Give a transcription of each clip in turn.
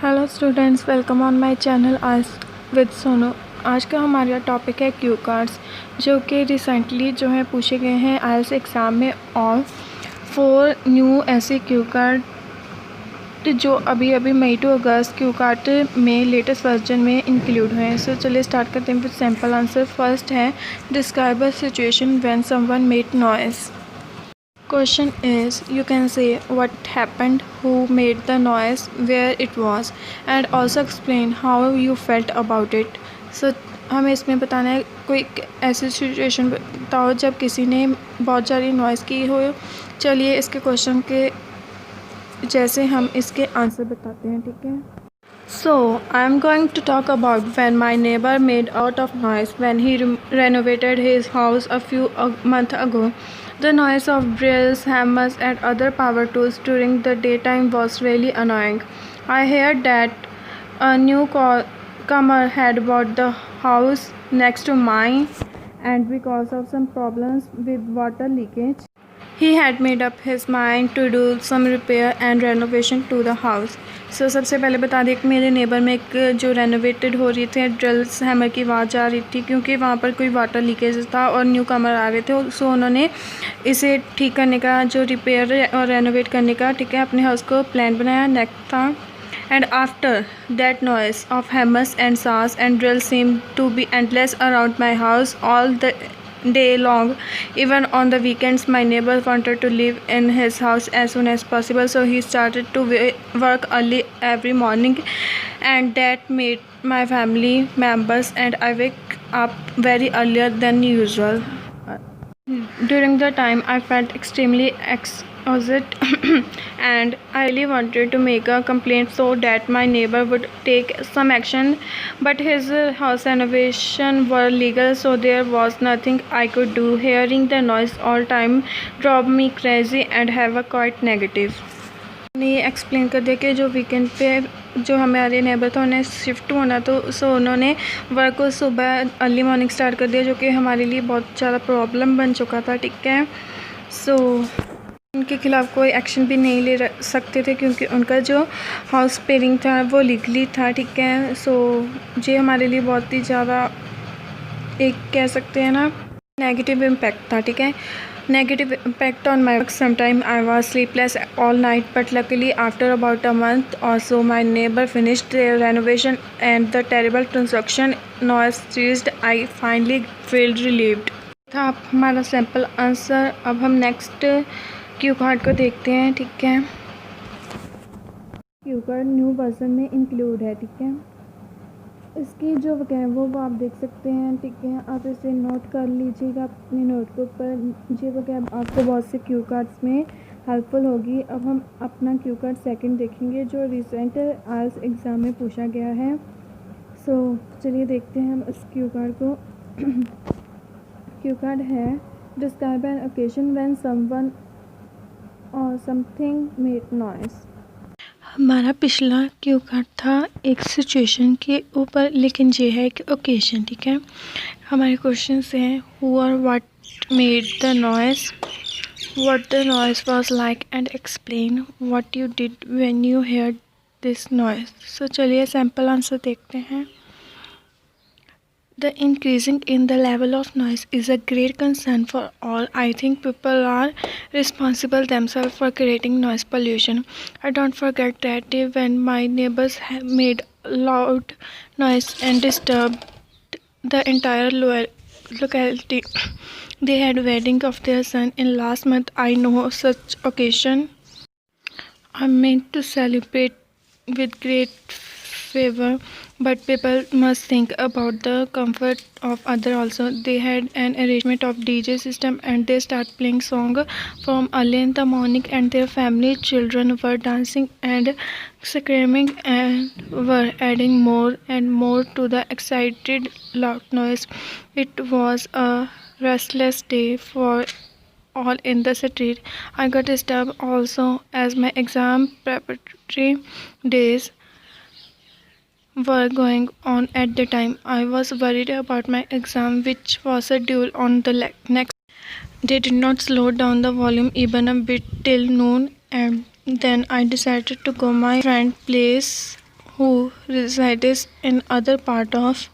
Hello students, welcome on my channel आज with Sonu. आज का हमारा टॉपिक है क्यू कार्ड्स, जो कि रिसेंटली जो है पूछे गए हैं आईएलटीएस एग्ज़ाम में। और 4 न्यू ऐसे क्यू कार्ड जो अभी अभी मई टू अगस्त क्यू कार्ड में लेटेस्ट वर्जन में इंक्लूड हुए हैं। सो चलिए स्टार्ट करते हैं विद सिंपल आंसर। फर्स्ट है, describe a situation when someone made noise. Question is, you can say what happened, who made the noise, where it was, and also explain how you felt about it. So हमें इसमें बताना है कोई ऐसी situation बताओ जब किसी ने बहुत ज़्यादा नॉइज़ की हो। चलिए इसके क्वेश्चन के जैसे हम इसके आंसर बताते हैं, ठीक है। So I am going to talk about when my neighbor made out of noise when he renovated his house a few months ago. The noise of drills, hammers, and other power tools during the daytime was really annoying. I heard that a newcomer had bought the house next to mine, and because of some problems with water leakage, he had made up his mind to do some repair and renovation to the house. So सबसे पहले बता दें कि मेरे neighbour में एक जो renovated हो रही थी ड्रिल्स हैमर की आवाज़ आ रही थी, क्योंकि वहाँ पर कोई वाटर लीकेज था और न्यू कमर आ रहे थे। सो उन्होंने इसे ठीक करने का, जो रिपेयर और रेनोवेट करने का, ठीक है, अपने हाउस को प्लान बनाया नेक्स्ट था। And after that, noise of hammers and saws and drills seemed to be endless around my house all the day long. Even on the weekends, my neighbor wanted to live in his house as soon as possible, so he started to work early every morning, and that made my family members and I wake up very earlier than usual. During the time, I felt extremely exhausted and I really wanted to make a complaint so that my neighbor would take some action, but his house renovation were legal, so there was nothing I could do. Hearing the noise all time drove me crazy and have a quite negative. ने ये explain कर दिया कि जो weekend पे जो हमारे neighbour था उन्हें शिफ्ट होना, तो उन्होंने वर्क को सुबह अर्ली मॉर्निंग स्टार्ट कर दिया, जो कि हमारे लिए बहुत ज़्यादा प्रॉब्लम बन चुका था, ठीक है। उनके खिलाफ़ कोई एक्शन भी नहीं ले सकते थे क्योंकि उनका जो हाउस पेयरिंग था वो लीगली था, ठीक है। ये हमारे लिए बहुत ही ज़्यादा एक कह सकते हैं ना नेगेटिव इम्पैक्ट था, ठीक है। Negative impact on my work. Sometimes I was sleepless all night, but luckily after about a month or so my neighbor finished their renovation and the terrible construction noise ceased. I finally felt relieved. था हमारा sample answer. अब हम next cue card को देखते हैं, ठीक है। Q card new version में इंक्लूड है, ठीक है। इसकी जो वगैरह वो आप देख सकते हैं, ठीक है। आप इसे नोट कर लीजिएगा अपने नोटबुक पर। ये वगैरह आपको बहुत से क्यू कार्ड्स में हेल्पफुल होगी। अब हम अपना क्यू कार्ड सेकंड देखेंगे, जो रिसेंट आईएलटीएस एग्ज़ाम में पूछा गया है। चलिए देखते हैं हम इस क्यू कार्ड को। क्यू कार्ड है, describe an occasion when someone और समथिंग मेड नॉइस। हमारा पिछला क्यू कार्ड था एक सिचुएशन के ऊपर, लेकिन ये है एक ओकेजन, ठीक है। हमारे क्वेश्चन हैं, हु और what made the noise, what the noise was like, and explain what you did when you heard this noise. चलिए सैम्पल आंसर देखते हैं। The increasing in the level of noise is a great concern for all. I think people are responsible themselves for creating noise pollution. I don't forget that day when my neighbors made loud noise and disturbed the entire locality. They had wedding of their son in last month. I know such occasion I meant to celebrate with great favor, but people must think about the comfort of others also. They had an arrangement of DJ system and they start playing song from early in the morning, and their family children were dancing and screaming and were adding more and more to the excited loud noise. It was a restless day for all in the street. I got disturbed also as my exam preparatory days were going on at the time. I was worried about my exam, which was due on the next. They did not slow down the volume even a bit till noon, and then I decided to go my friend's place who resides in other part of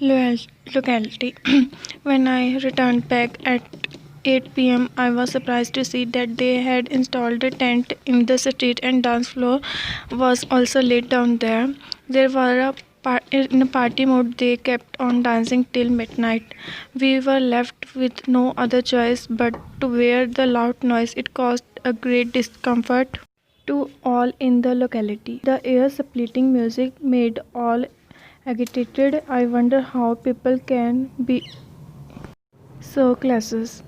locality. When I returned back at 8 p.m., I was surprised to see that they had installed a tent in the street and dance floor was also laid down there. There were in a party mode. They kept on dancing till midnight. We were left with no other choice but to bear the loud noise. It caused a great discomfort to all in the locality. The ear-splitting music made all agitated. I wonder how people can be so classes.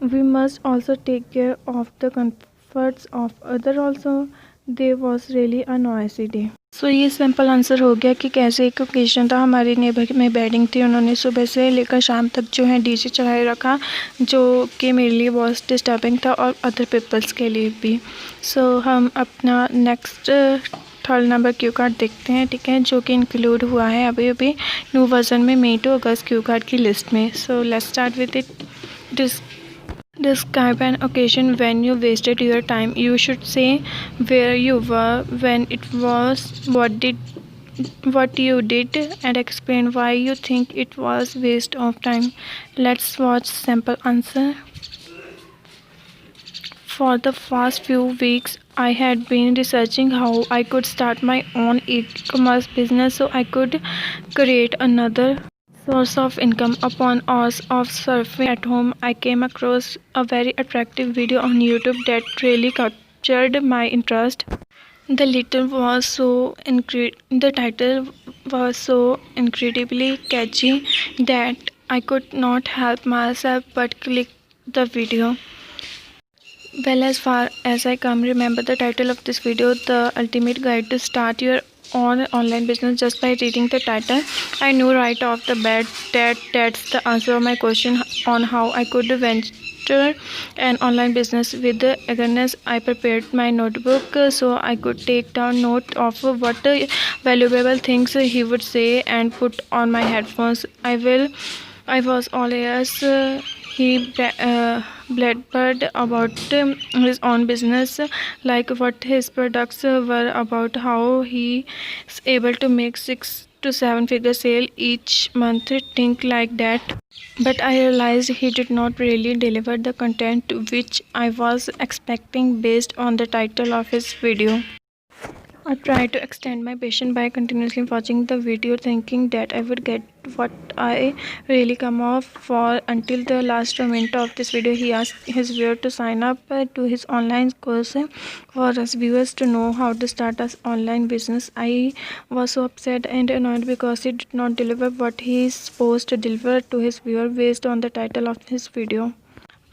We must also take care of the comforts of other also. There was really a noisy day. सो ये simple answer हो गया कि कैसे एक occasion था, हमारे neighbour में wedding थी, उन्होंने सुबह से लेकर शाम तक जो है डीजे चलाए रखा, जो कि मेरे लिए बहुत डिस्टर्बिंग था और अदर पीपल्स के लिए भी. सो हम अपना next third number Q card देखते हैं, ठीक है, जो कि इंक्लूड हुआ है अभी अभी न्यू वर्जन में मई टू अगस्त क्यू कार्ड की लिस्ट में. So let's start with it. Describe an occasion when you wasted your time. You should say where you were, when it was, what you did, and explain why you think it was waste of time. Let's watch sample answer. For the past few weeks, I had been researching how I could start my own e-commerce business so I could create another source of income. Upon hours of surfing at home, I came across a very attractive video on YouTube that really captured my interest. The title was so incredibly catchy that I could not help myself but click the video. Well, as far as I can remember the title of this video, The Ultimate Guide to Start Your Own Online Business. Just by reading the title, I knew right off the bat that that's the answer of my question on how I could venture an online business. With the eagerness, I prepared my notebook so I could take down note of what valuable things he would say and put on my headphones. I was all ears. He blabbered about his own business, like what his products were, about how he is able to make 6 to 7 figure sale each month, think like that. But I realized he did not really deliver the content which I was expecting based on the title of his video. I tried to extend my patience by continuously watching the video, thinking that I would get what I really come off for, until the last minute of this video. He asked his viewer to sign up to his online course for us viewers to know how to start an online business. I was so upset and annoyed because he did not deliver what he is supposed to deliver to his viewer based on the title of his video.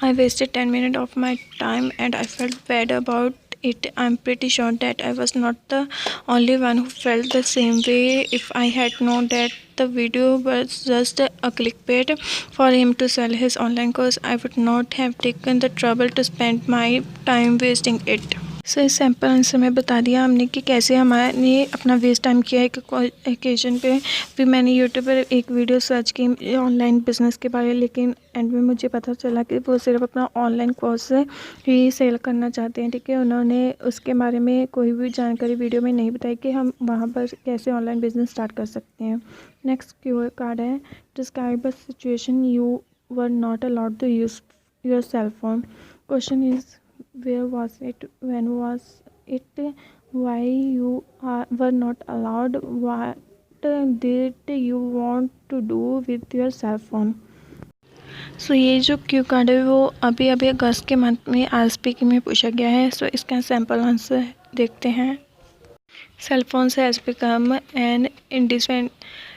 I wasted 10 minutes of my time and I felt bad about it. I'm pretty sure that I was not the only one who felt the same way. If I had known that the video was just a clickbait for him to sell his online course, I would not have taken the trouble to spend my time wasting it. सो इस sample answer में बता दिया हमने कि कैसे हमारे अपना waste time किया एक ओकेजन पे. फिर मैंने यूट्यूब पर एक वीडियो सर्च की ऑनलाइन बिजनेस के बारे में, लेकिन एंड में मुझे पता चला कि वो सिर्फ अपना ऑनलाइन कोर्स ही सेल करना चाहते हैं, ठीक है. उन्होंने उसके बारे में कोई भी जानकारी वीडियो में नहीं बताई कि हम वहाँ पर कैसे ऑनलाइन बिजनेस स्टार्ट कर सकते हैं. नेक्स्ट क्यू कार्ड है, describe a situation you were not allowed to use your cell phone. Question is where was it, when was it, why you were not allowed, what did you want to do with your cell phone. सो ये जो Q card है वो अभी अगस्त के month में IELTS में पूछा गया है. सो इसका सैम्पल आंसर देखते हैं. Cell phones has become an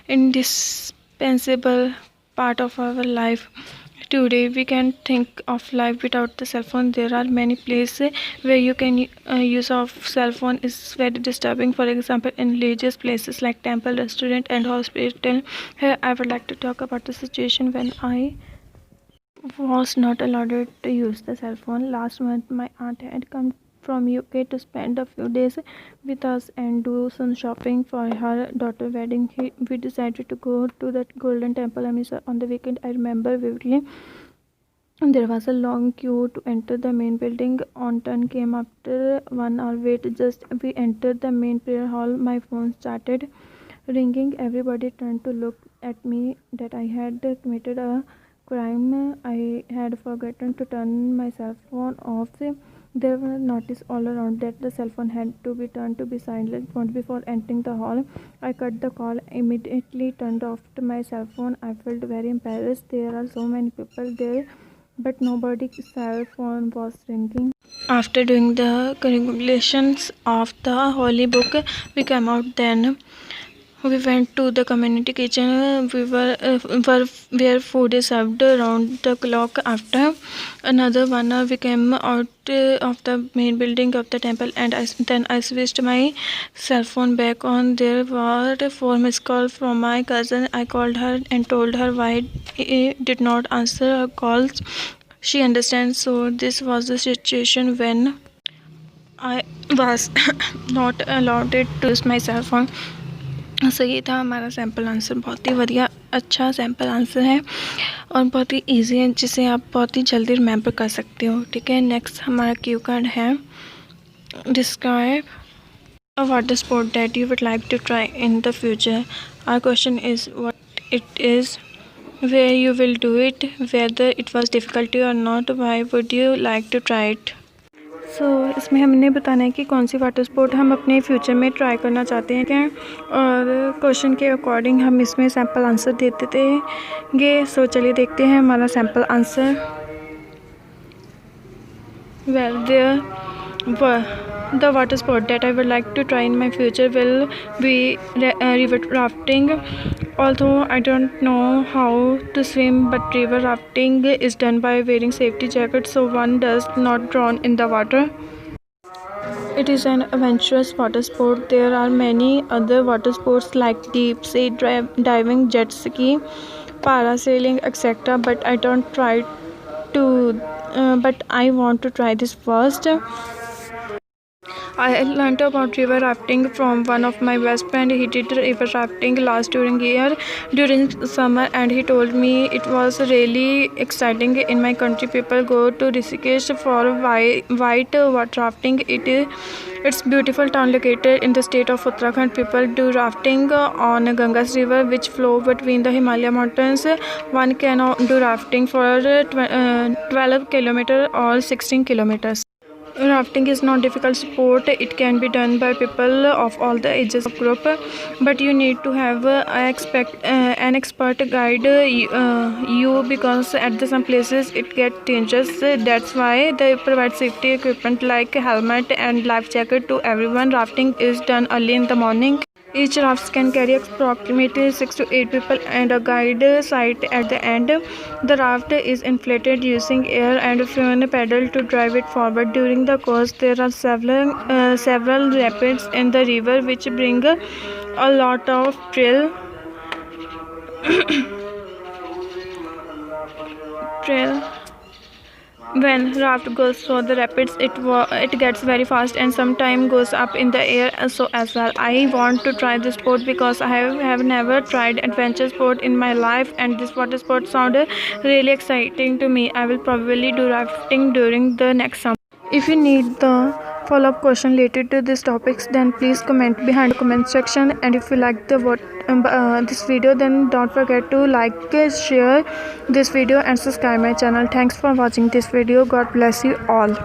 indispensable part of our life. Today we can think of life without the cell phone. There are many places where you can use of cell phone is very disturbing. For example, in religious places like temple, restaurant and hospital. Here I would like to talk about the situation when I was not allowed to use the cell phone. Last month my aunt had come from UK to spend a few days with us and do some shopping for her daughter's wedding. We decided to go to the Golden Temple Amritsar on the weekend. I remember vividly There was a long queue to enter the main building. On turn came after 1 hour wait. Just we entered the main prayer hall, my phone started ringing. Everybody turned to look at me. That I had committed a crime. I had forgotten to turn my cell phone off. There were notice all around that the cell phone had to be turned to be silent mode before entering the hall. I cut the call, immediately turned off my cell phone. I felt very embarrassed. There are so many people there, but nobody's cell phone was ringing. After doing the congratulations of the holy book, we came out. Then we went to the community kitchen. Where food is served around the clock. After another 1 hour, we came out of the main building of the temple, and then I switched my cell phone back on. There were 4 missed calls from my cousin. I called her and told her why he did not answer her calls. She understands. So this was the situation when I was not allowed to use my cell phone. सो ये था हमारा sample answer. बहुत ही बढ़िया अच्छा sample answer है और बहुत ही easy है, जिसे आप बहुत ही जल्दी रिमेंबर कर सकते हो। ठीक है, नेक्स्ट हमारा क्यू कार्ड है describe a water sport that you would like to try in the future. Our question is what it is, where you will do it, whether it was difficult or not, why would you like to try it। इसमें हमने बताना है कि कौन सी water sport हम अपने future में try करना चाहते हैं क्या, और क्वेश्चन के अकॉर्डिंग हम इसमें सैम्पल आंसर दे देते हैं। चलिए देखते हैं हमारा sample answer. Well the water sport that I would like to try in my future will be river rafting. Although I don't know how to swim, but river rafting is done by wearing safety jackets, so one does not drown in the water. It is an adventurous water sport. There are many other water sports like deep sea diving, jet ski, parasailing, etc. But I don't try to. But I want to try this first. I learned about river rafting from one of my best friend. He did river rafting during summer, and he told me it was really exciting. In my country, people go to Rishikesh for white water rafting. It's beautiful town located in the state of Uttarakhand. People do rafting on Ganges River, which flow between the Himalaya mountains. One can do rafting for 12 kilometers or 16 kilometers. Rafting is not difficult sport. It can be done by people of all the ages of group, but you need to have an expert guide you, because at some places it gets dangerous. That's why they provide safety equipment like helmet and life jacket to everyone. Rafting is done early in the morning. Each raft can carry approximately 6 to 8 people and a guide site at the end. The raft is inflated using air and fuel pedal to drive it forward. During the course, there are several rapids in the river, which bring a lot of thrill. When raft goes through the rapids, it gets very fast and sometimes goes up in the air so as well. I want to try this sport because I have never tried adventure sport in my life, and this water sport sounded really exciting to me. I will probably do rafting during the next summer. If you need the follow-up question related to these topics, then please comment behind the comment section. And if you like this video, then don't forget to like, share this video and subscribe my channel. Thanks for watching this video. God bless you all.